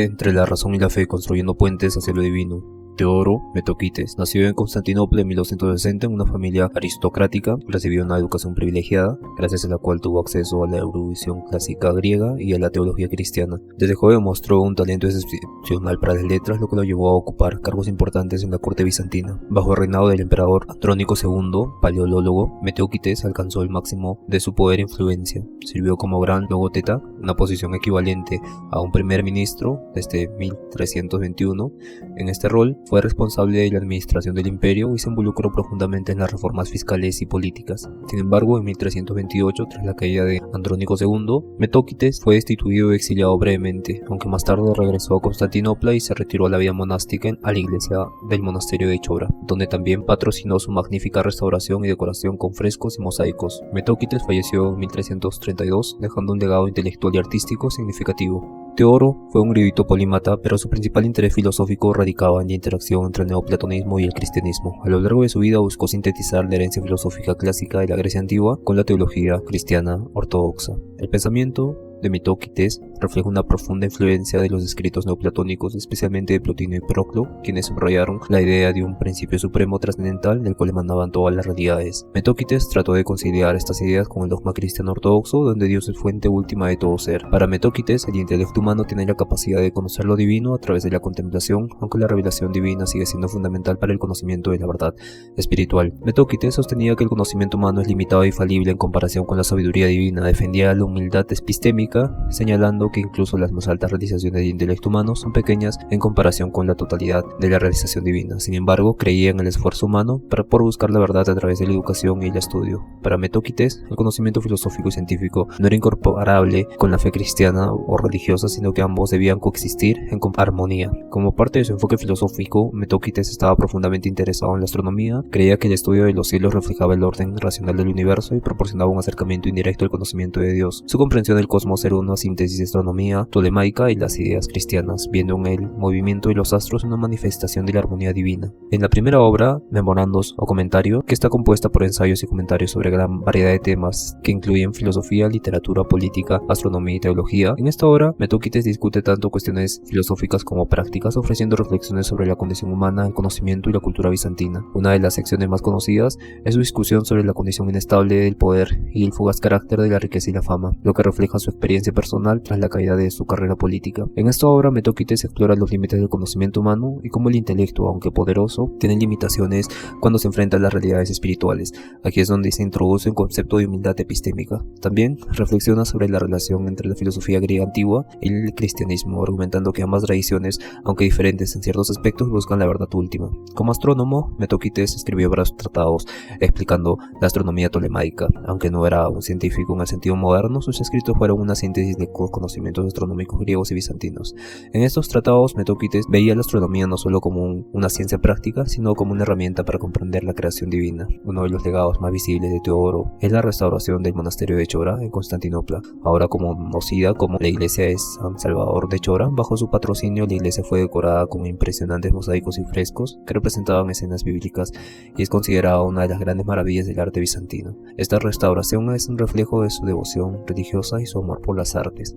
entre la razón y la fe, construyendo puentes hacia lo divino. Teodoro Metoquites nació en Constantinopla en 1260 en una familia aristocrática. Recibió una educación privilegiada, gracias a la cual tuvo acceso a la erudición clásica griega y a la teología cristiana. Desde joven mostró un talento excepcional para las letras, lo que lo llevó a ocupar cargos importantes en la corte bizantina. Bajo el reinado del emperador Andrónico II, paleólogo, Metoquites alcanzó el máximo de su poder e influencia. Sirvió como gran logoteta, una posición equivalente a un primer ministro desde 1321. En este rol fue responsable de la administración del imperio y se involucró profundamente en las reformas fiscales y políticas. Sin embargo, en 1328, tras la caída de Andrónico II, Metoquites fue destituido y exiliado brevemente, aunque más tarde regresó a Constantinopla y se retiró a la vida monástica a la iglesia del monasterio de Chora, donde también patrocinó su magnífica restauración y decoración con frescos y mosaicos. Metoquites falleció en 1332, dejando un legado intelectual y artístico significativo. Teodoro fue un erudito polímata, pero su principal interés filosófico radicaba en la interacción entre el neoplatonismo y el cristianismo. A lo largo de su vida buscó sintetizar la herencia filosófica clásica de la Grecia antigua con la teología cristiana ortodoxa. El pensamiento de Metoquites refleja una profunda influencia de los escritos neoplatónicos, especialmente de Plotino y Proclo, quienes subrayaron la idea de un principio supremo trascendental del cual emanaban todas las realidades. Metoquites trató de conciliar estas ideas con el dogma cristiano ortodoxo, donde Dios es fuente última de todo ser. Para Metoquites, el intelecto humano tiene la capacidad de conocer lo divino a través de la contemplación, aunque la revelación divina sigue siendo fundamental para el conocimiento de la verdad espiritual. Metoquites sostenía que el conocimiento humano es limitado y falible en comparación con la sabiduría divina. Defendía la humildad epistémica, señalando que incluso las más altas realizaciones del intelecto humano son pequeñas en comparación con la totalidad de la realización divina. Sin embargo, creía en el esfuerzo humano por buscar la verdad a través de la educación y el estudio. Para Metoquites, el conocimiento filosófico y científico no era incorporable con la fe cristiana o religiosa, sino que ambos debían coexistir en armonía. Como parte de su enfoque filosófico, Metoquites estaba profundamente interesado en la astronomía. Creía que el estudio de los cielos reflejaba el orden racional del universo y proporcionaba un acercamiento indirecto al conocimiento de Dios. Su comprensión del cosmos era una síntesis de astronomía tolemaica y las ideas cristianas, viendo en el movimiento de los astros una manifestación de la armonía divina. En la primera obra, Memorandos o Comentario, que está compuesta por ensayos y comentarios sobre gran variedad de temas que incluyen filosofía, literatura, política, astronomía y teología, en esta obra Metoquites discute tanto cuestiones filosóficas como prácticas, ofreciendo reflexiones sobre la condición humana, el conocimiento y la cultura bizantina. Una de las secciones más conocidas es su discusión sobre la condición inestable del poder y el fugaz carácter de la riqueza y la fama, lo que refleja su experiencia personal tras la caída de su carrera política. En esta obra, Metoquites explora los límites del conocimiento humano y cómo el intelecto, aunque poderoso, tiene limitaciones cuando se enfrenta a las realidades espirituales. Aquí es donde se introduce un concepto de humildad epistémica. También reflexiona sobre la relación entre la filosofía griega antigua y el cristianismo, argumentando que ambas tradiciones, aunque diferentes en ciertos aspectos, buscan la verdad última. Como astrónomo, Metoquites escribió varios tratados explicando la astronomía tolemaica. Aunque no era un científico en el sentido moderno, sus escritos fueron una síntesis de conocimientos astronómicos griegos y bizantinos. En estos tratados, Metoquites veía la astronomía no solo como una ciencia práctica, sino como una herramienta para comprender la creación divina. Uno de los legados más visibles de Teodoro es la restauración del monasterio de Chora en Constantinopla, ahora conocida como la iglesia de San Salvador de Chora. Bajo su patrocinio, la iglesia fue decorada con impresionantes mosaicos y frescos que representaban escenas bíblicas y es considerada una de las grandes maravillas del arte bizantino. Esta restauración es un reflejo de su devoción religiosa y su amor por las artes.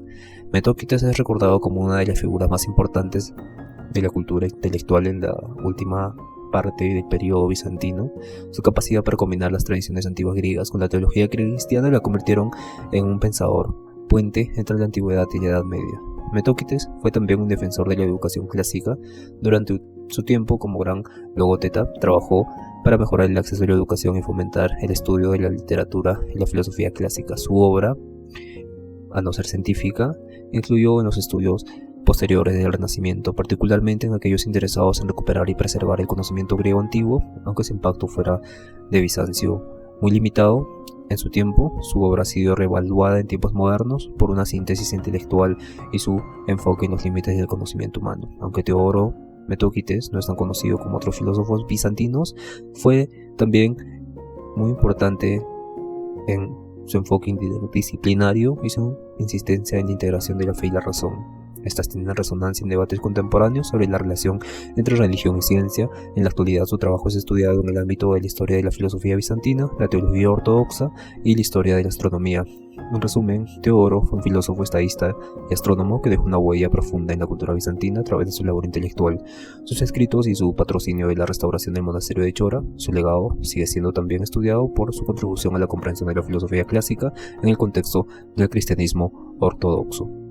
Metoquites es recordado como una de las figuras más importantes de la cultura intelectual en la última parte del periodo bizantino. Su capacidad para combinar las tradiciones antiguas griegas con la teología cristiana la convirtieron en un pensador, puente entre la antigüedad y la Edad Media. Metoquites fue también un defensor de la educación clásica. Durante su tiempo como gran logoteta, trabajó para mejorar el acceso a la educación y fomentar el estudio de la literatura y la filosofía clásica. Su obra, a no ser científica, influyó en los estudios posteriores del Renacimiento, particularmente en aquellos interesados en recuperar y preservar el conocimiento griego antiguo, aunque su impacto fuera de Bizancio muy limitado. En su tiempo, su obra ha sido reevaluada en tiempos modernos por una síntesis intelectual y su enfoque en los límites del conocimiento humano. Aunque Teodoro Metoquites no es tan conocido como otros filósofos bizantinos, fue también muy importante en su enfoque interdisciplinario y su insistencia en la integración de la fe y la razón. Estas tienen resonancia en debates contemporáneos sobre la relación entre religión y ciencia. En la actualidad su trabajo es estudiado en el ámbito de la historia de la filosofía bizantina, la teología ortodoxa y la historia de la astronomía. En resumen, Teodoro fue un filósofo, estadista y astrónomo que dejó una huella profunda en la cultura bizantina a través de su labor intelectual, sus escritos y su patrocinio de la restauración del monasterio de Chora. Su legado sigue siendo también estudiado por su contribución a la comprensión de la filosofía clásica en el contexto del cristianismo ortodoxo.